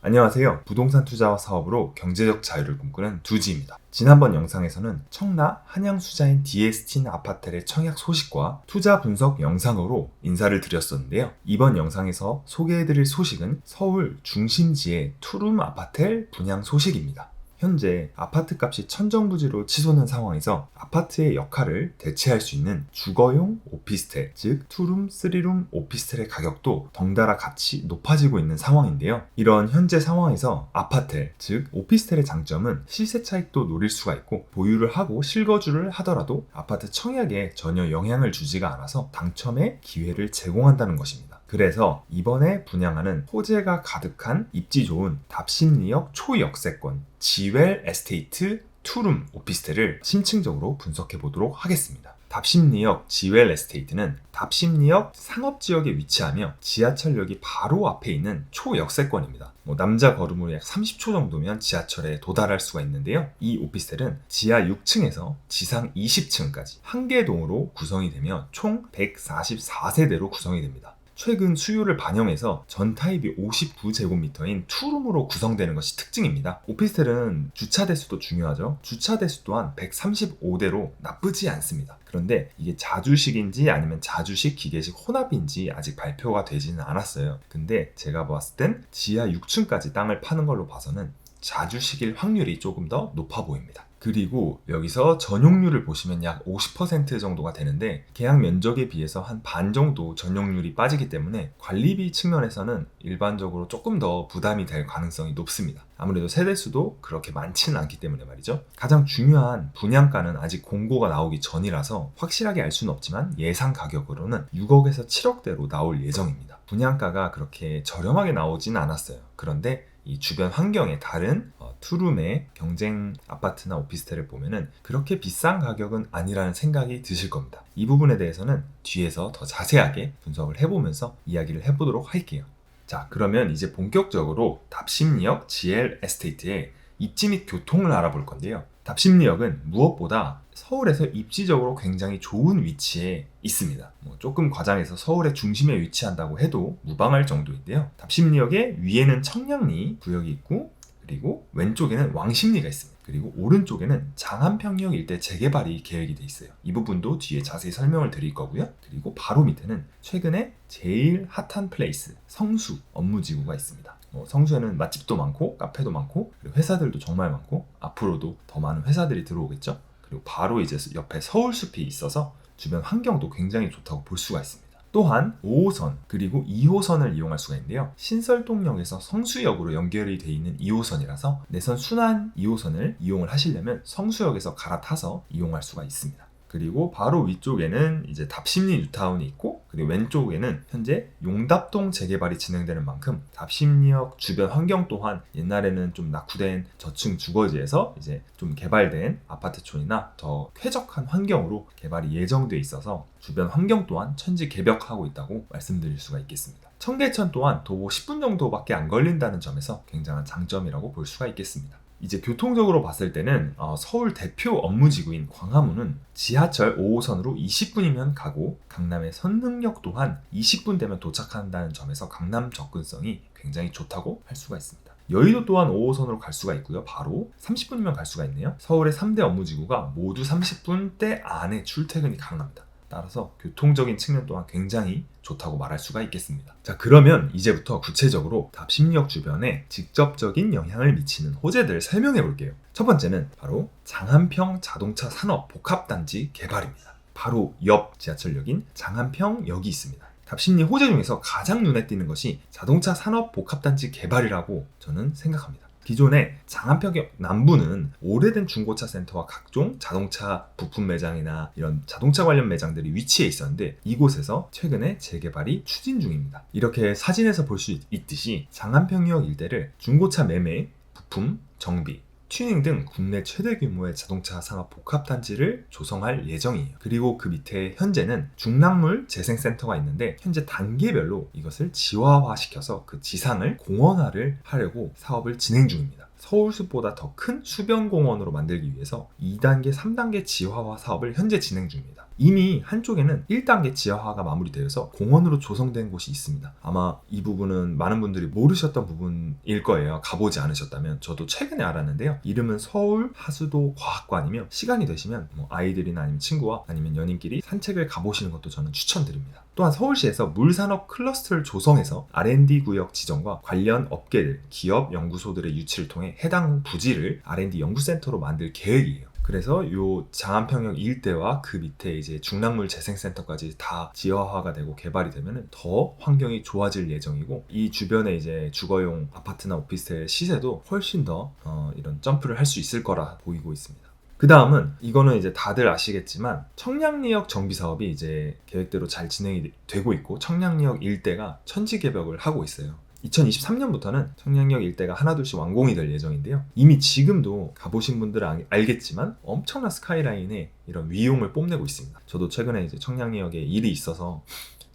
안녕하세요. 부동산 투자와 사업으로 경제적 자유를 꿈꾸는 두지입니다. 지난번 영상에서는 청라 한양수자인 디에스틴 아파텔의 청약 소식과 투자 분석 영상으로 인사를 드렸었는데요. 이번 영상에서 소개해드릴 소식은 서울 중심지의 투룸 아파텔 분양 소식입니다. 현재 아파트 값이 천정부지로 치솟는 상황에서 아파트의 역할을 대체할 수 있는 주거용 오피스텔, 즉 투룸, 쓰리룸 오피스텔의 가격도 덩달아 같이 높아지고 있는 상황인데요. 이런 현재 상황에서 아파텔, 즉 오피스텔의 장점은 시세 차익도 노릴 수가 있고 보유를 하고 실거주를 하더라도 아파트 청약에 전혀 영향을 주지가 않아서 당첨의 기회를 제공한다는 것입니다. 그래서 이번에 분양하는 호재가 가득한 입지 좋은 답심리역 초역세권 지웰 에스테이트 투룸 오피스텔을 심층적으로 분석해 보도록 하겠습니다. 답심리역 지웰 에스테이트는 답심리역 상업지역에 위치하며 지하철역이 바로 앞에 있는 초역세권입니다. 남자 걸음으로 약 30초 정도면 지하철에 도달할 수가 있는데요. 이 오피스텔은 지하 6층에서 지상 20층까지 한 개 동으로 구성이 되며 총 144세대로 구성이 됩니다. 최근 수요를 반영해서 전 타입이 59제곱미터인 투룸으로 구성되는 것이 특징입니다. 오피스텔은 주차 대수도 중요하죠. 주차 대수 또한 135대로 나쁘지 않습니다. 그런데 이게 자주식인지 아니면 자주식 기계식 혼합인지 아직 발표가 되지는 않았어요. 근데 제가 봤을 땐 지하 6층까지 땅을 파는 걸로 봐서는 자주식일 확률이 조금 더 높아 보입니다. 그리고 여기서 전용률을 보시면 약 50% 정도가 되는데 계약 면적에 비해서 한 반 정도 전용률이 빠지기 때문에 관리비 측면에서는 일반적으로 조금 더 부담이 될 가능성이 높습니다. 아무래도 세대수도 그렇게 많지는 않기 때문에 말이죠. 가장 중요한 분양가는 아직 공고가 나오기 전이라서 확실하게 알 수는 없지만 예상 가격으로는 6억에서 7억대로 나올 예정입니다. 분양가가 그렇게 저렴하게 나오지는 않았어요. 그런데 이 주변 환경에 다른 투룸의 경쟁 아파트나 오피스텔을 보면은 그렇게 비싼 가격은 아니라는 생각이 드실 겁니다. 이 부분에 대해서는 뒤에서 더 자세하게 분석을 해보면서 이야기를 해보도록 할게요. 자, 그러면 이제 본격적으로 답심리역 지엘 에스테이트의 입지 및 교통을 알아볼 건데요. 답심리역은 무엇보다 서울에서 입지적으로 굉장히 좋은 위치에 있습니다. 조금 과장해서 서울의 중심에 위치한다고 해도 무방할 정도인데요. 답심리역의 위에는 청량리 구역이 있고 그리고 왼쪽에는 왕십리가 있습니다. 그리고 오른쪽에는 장안평역 일대 재개발이 계획이 돼 있어요. 이 부분도 뒤에 자세히 설명을 드릴 거고요. 그리고 바로 밑에는 최근에 제일 핫한 플레이스 성수 업무지구가 있습니다. 성수에는 맛집도 많고 카페도 많고 그리고 회사들도 정말 많고 앞으로도 더 많은 회사들이 들어오겠죠. 그리고 바로 이제 옆에 서울숲이 있어서 주변 환경도 굉장히 좋다고 볼 수가 있습니다. 또한 5호선 그리고 2호선을 이용할 수가 있는데요. 신설동역에서 성수역으로 연결이 돼 있는 2호선이라서 내선 순환 2호선을 이용을 하시려면 성수역에서 갈아타서 이용할 수가 있습니다. 그리고 바로 위쪽에는 이제 답심리 뉴타운이 있고 그리고 왼쪽에는 현재 용답동 재개발이 진행되는 만큼 답심리역 주변 환경 또한 옛날에는 좀 낙후된 저층 주거지에서 이제 좀 개발된 아파트촌이나 더 쾌적한 환경으로 개발이 예정돼 있어서 주변 환경 또한 천지개벽하고 있다고 말씀드릴 수가 있겠습니다. 청계천 또한 도보 10분 정도밖에 안 걸린다는 점에서 굉장한 장점이라고 볼 수가 있겠습니다. 이제 교통적으로 봤을 때는 서울 대표 업무지구인 광화문은 지하철 5호선으로 20분이면 가고 강남의 선릉역 또한 20분 되면 도착한다는 점에서 강남 접근성이 굉장히 좋다고 할 수가 있습니다. 여의도 또한 5호선으로 갈 수가 있고요. 바로 30분이면 갈 수가 있네요. 서울의 3대 업무지구가 모두 30분대 안에 출퇴근이 가능합니다. 따라서 교통적인 측면 또한 굉장히 좋다고 말할 수가 있겠습니다. 자, 그러면 이제부터 구체적으로 답심리역 주변에 직접적인 영향을 미치는 호재들을 설명해 볼게요. 첫 번째는 바로 장안평 자동차 산업 복합단지 개발입니다. 바로 옆 지하철역인 장안평역이 있습니다. 답심리 호재 중에서 가장 눈에 띄는 것이 자동차 산업 복합단지 개발이라고 저는 생각합니다. 기존의 장안평역 남부는 오래된 중고차 센터와 각종 자동차 부품 매장이나 이런 자동차 관련 매장들이 위치해 있었는데 이곳에서 최근에 재개발이 추진 중입니다. 이렇게 사진에서 볼 수 있듯이 장안평역 일대를 중고차 매매, 부품, 정비, 튜닝 등 국내 최대 규모의 자동차 산업 복합단지를 조성할 예정이에요. 그리고 그 밑에 현재는 중랑물 재생센터가 있는데 현재 단계별로 이것을 지화화시켜서 그 지상을 공원화를 하려고 사업을 진행 중입니다. 서울숲보다 더 큰 수변공원으로 만들기 위해서 2단계, 3단계 지화화 사업을 현재 진행 중입니다. 이미 한쪽에는 1단계 지하화가 마무리되어서 공원으로 조성된 곳이 있습니다. 아마 이 부분은 많은 분들이 모르셨던 부분일 거예요. 가보지 않으셨다면. 저도 최근에 알았는데요. 이름은 서울 하수도 과학관이며 시간이 되시면 아이들이나 아니면 친구와 아니면 연인끼리 산책을 가보시는 것도 저는 추천드립니다. 또한 서울시에서 물산업 클러스터를 조성해서 R&D 구역 지정과 관련 업계들, 기업, 연구소들의 유치를 통해 해당 부지를 R&D 연구센터로 만들 계획이에요. 그래서 요 장안평역 일대와 그 밑에 이제 중랑물 재생센터까지 다 지하화가 되고 개발이 되면은 더 환경이 좋아질 예정이고, 이 주변에 이제 주거용 아파트나 오피스텔 시세도 훨씬 더 이런 점프를 할 수 있을 거라 보이고 있습니다. 그 다음은 이거는 이제 다들 아시겠지만 청량리역 정비 사업이 이제 계획대로 잘 진행이 되고 있고, 청량리역 일대가 천지개벽을 하고 있어요. 2023년부터는 청량리역 일대가 하나둘씩 완공이 될 예정인데요. 이미 지금도 가보신 분들은 알겠지만 엄청난 스카이라인에 이런 위용을 뽐내고 있습니다. 저도 최근에 이제 청량리역에 일이 있어서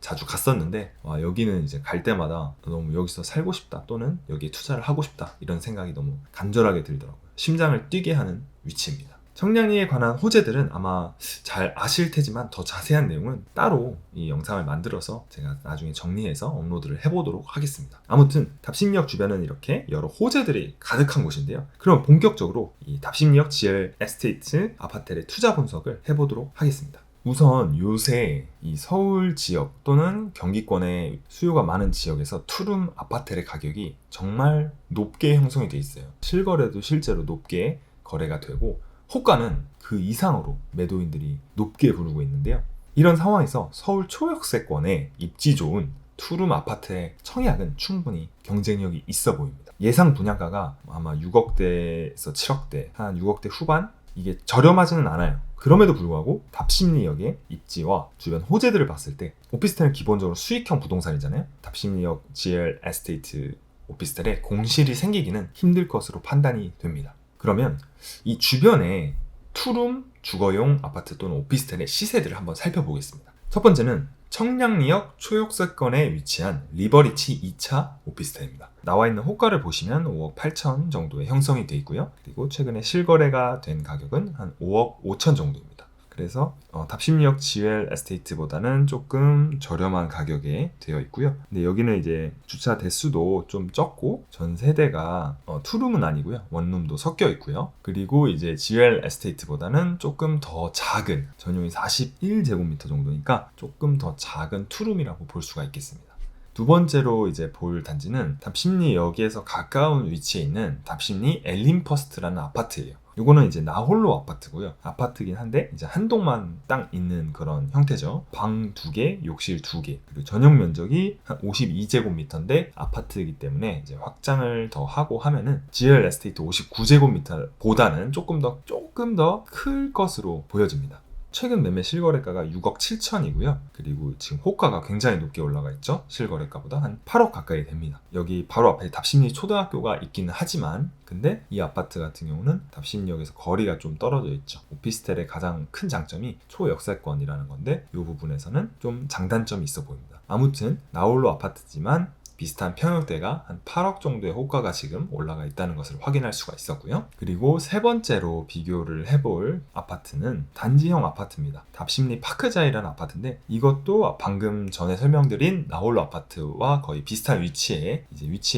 자주 갔었는데, 와, 여기는 이제 갈 때마다 너무 여기서 살고 싶다, 또는 여기에 투자를 하고 싶다, 이런 생각이 너무 간절하게 들더라고요. 심장을 뛰게 하는 위치입니다. 청량리에 관한 호재들은 아마 잘 아실 테지만 더 자세한 내용은 따로 이 영상을 만들어서 제가 나중에 정리해서 업로드를 해보도록 하겠습니다. 아무튼 답심리역 주변은 이렇게 여러 호재들이 가득한 곳인데요. 그럼 본격적으로 이 답심리역 GL 에스테이트 아파트의 투자 분석을 해보도록 하겠습니다. 우선 요새 이 서울 지역 또는 경기권의 수요가 많은 지역에서 투룸 아파트의 가격이 정말 높게 형성이 돼 있어요. 실거래도 실제로 높게 거래가 되고, 호가는 그 이상으로 매도인들이 높게 부르고 있는데요. 이런 상황에서 서울 초역세권에 입지 좋은 투룸 아파트의 청약은 충분히 경쟁력이 있어 보입니다. 예상 분양가가 아마 6억대에서 7억대, 한 6억대 후반? 이게 저렴하지는 않아요. 그럼에도 불구하고 답심리역의 입지와 주변 호재들을 봤을 때, 오피스텔은 기본적으로 수익형 부동산이잖아요. 답심리역 GL 에스테이트 오피스텔에 공실이 생기기는 힘들 것으로 판단이 됩니다. 그러면 이 주변에 투룸 주거용 아파트 또는 오피스텔의 시세들을 한번 살펴보겠습니다. 첫 번째는 청량리역 초역세권에 위치한 리버리치 2차 오피스텔입니다. 나와 있는 호가를 보시면 5억 8천 정도의 형성이 되어 있고요. 그리고 최근에 실거래가 된 가격은 한 5억 5천 정도입니다. 그래서 답심리역 GL 에스테이트보다는 조금 저렴한 가격에 되어 있고요. 근데 여기는 이제 주차 대수도 좀 적고, 전 세대가 투룸은 아니고요, 원룸도 섞여 있고요. 그리고 이제 GL 에스테이트보다는 조금 더 작은, 전용이 41제곱미터 정도니까 조금 더 작은 투룸이라고 볼 수가 있겠습니다. 두 번째로 이제 볼 단지는 답심리역에서 가까운 위치에 있는 답심리 엘림퍼스트라는 아파트예요. 이거는 이제 나홀로 아파트고요. 아파트긴 한데 이제 한 동만 딱 있는 그런 형태죠. 방 2개, 욕실 2개, 그리고 전용 면적이 한 52제곱미터인데 아파트이기 때문에 이제 확장을 더 하고 하면은 GL 에스테이트 59제곱미터보다는 조금 더 클 것으로 보여집니다. 최근 매매 실거래가가 6억 7천이고요. 그리고 지금 호가가 굉장히 높게 올라가 있죠. 실거래가보다 한 8억 가까이 됩니다. 여기 바로 앞에 답심리 초등학교가 있기는 하지만, 근데 이 아파트 같은 경우는 답심리역에서 거리가 좀 떨어져 있죠. 오피스텔의 가장 큰 장점이 초역세권이라는 건데, 이 부분에서는 좀 장단점이 있어 보입니다. 아무튼 나홀로 아파트지만 비슷한 평형대가 한 8억 정도의 호가가 지금 올라가 있다는 것을 확인할 수가 있었고요. 그리고 세 번째로 비교를 해볼 아파트는 단지형 아파트입니다. 답심리 파크자이라는 아파트인데, 이것도 방금 전에 설명드린 나홀로 아파트와 거의 비슷한 위치에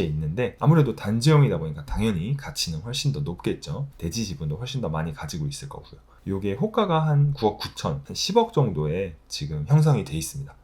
있는데, 아무래도 단지형이다 보니까 당연히 가치는 훨씬 더 높겠죠. 대지 지분도 훨씬 더 많이 가지고 있을 거고요. 이게 호가가 한 9억 9천, 한 10억 정도에 지금 형성이 돼 있습니다.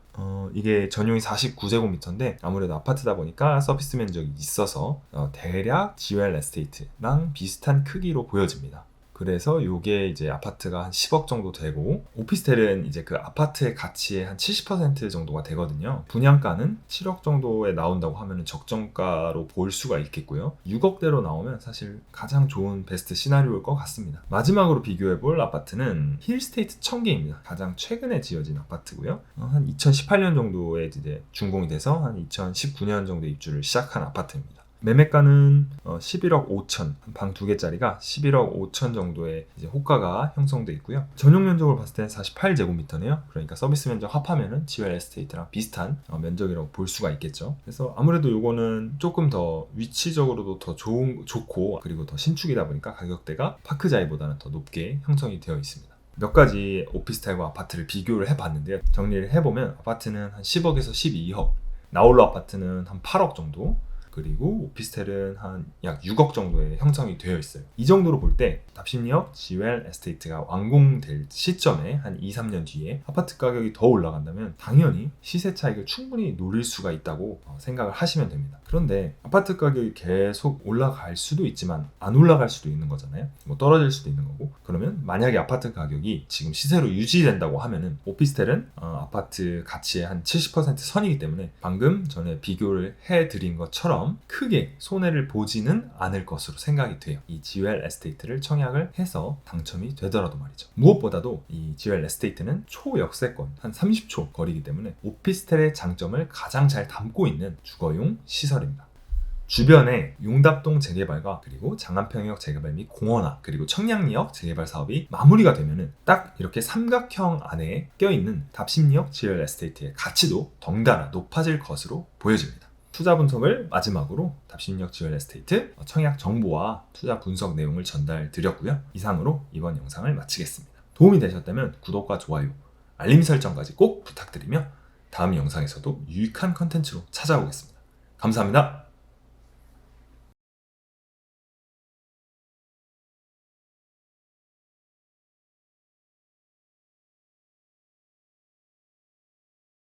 이게 전용이 49제곱미터인데 아무래도 아파트다 보니까 서비스 면적이 있어서 대략 GL 에스테이트랑 비슷한 크기로 보여집니다. 그래서 이게 이제 아파트가 한 10억 정도 되고, 오피스텔은 이제 그 아파트의 가치의 한 70% 정도가 되거든요. 분양가는 7억 정도에 나온다고 하면 적정가로 볼 수가 있겠고요. 6억대로 나오면 사실 가장 좋은 베스트 시나리오일 것 같습니다. 마지막으로 비교해볼 아파트는 힐스테이트 청계입니다. 가장 최근에 지어진 아파트고요. 한 2018년 정도에 이제 준공이 돼서 한 2019년 정도에 입주를 시작한 아파트입니다. 매매가는 11억 5천, 방 2개짜리가 11억 5천 정도의 이제 호가가 형성돼 있고요. 전용 면적을 봤을 때는 48제곱미터네요. 그러니까 서비스 면적 합하면은 GL 에스테이트랑 비슷한 면적이라고 볼 수가 있겠죠. 그래서 아무래도 이거는 조금 더 위치적으로도 더 좋고, 그리고 더 신축이다 보니까 가격대가 파크자이보다는 더 높게 형성이 되어 있습니다. 몇 가지 오피스텔과 아파트를 비교를 해봤는데요. 정리를 해보면 아파트는 한 10억에서 12억, 나홀로 아파트는 한 8억 정도, 그리고 오피스텔은 한 약 6억 정도의 형성이 되어 있어요. 이 정도로 볼 때 답심리역 GWELL 에스테이트가 완공될 시점에 한 2, 3년 뒤에 아파트 가격이 더 올라간다면 당연히 시세 차익을 충분히 노릴 수가 있다고 생각을 하시면 됩니다. 그런데 아파트 가격이 계속 올라갈 수도 있지만 안 올라갈 수도 있는 거잖아요. 뭐 떨어질 수도 있는 거고. 그러면 만약에 아파트 가격이 지금 시세로 유지된다고 하면은 오피스텔은 아파트 가치의 한 70% 선이기 때문에 방금 전에 비교를 해드린 것처럼 크게 손해를 보지는 않을 것으로 생각이 돼요. 이 GWELL 에스테이트를 청약을 해서 당첨이 되더라도 말이죠. 무엇보다도 이 GWELL 에스테이트는 초역세권 한 30초 거리이기 때문에 오피스텔의 장점을 가장 잘 담고 있는 주거용 시설입니다. 주변에 용답동 재개발과 그리고 장안평역 재개발 및 공원화 그리고 청량리역 재개발 사업이 마무리가 되면은 딱 이렇게 삼각형 안에 껴있는 답심리역 GWELL 에스테이트의 가치도 덩달아 높아질 것으로 보여집니다. 투자 분석을 마지막으로 답심리역 GWELL 에스테이트 청약 정보와 투자 분석 내용을 전달 드렸고요. 이상으로 이번 영상을 마치겠습니다. 도움이 되셨다면 구독과 좋아요, 알림 설정까지 꼭 부탁드리며 다음 영상에서도 유익한 컨텐츠로 찾아오겠습니다. 감사합니다.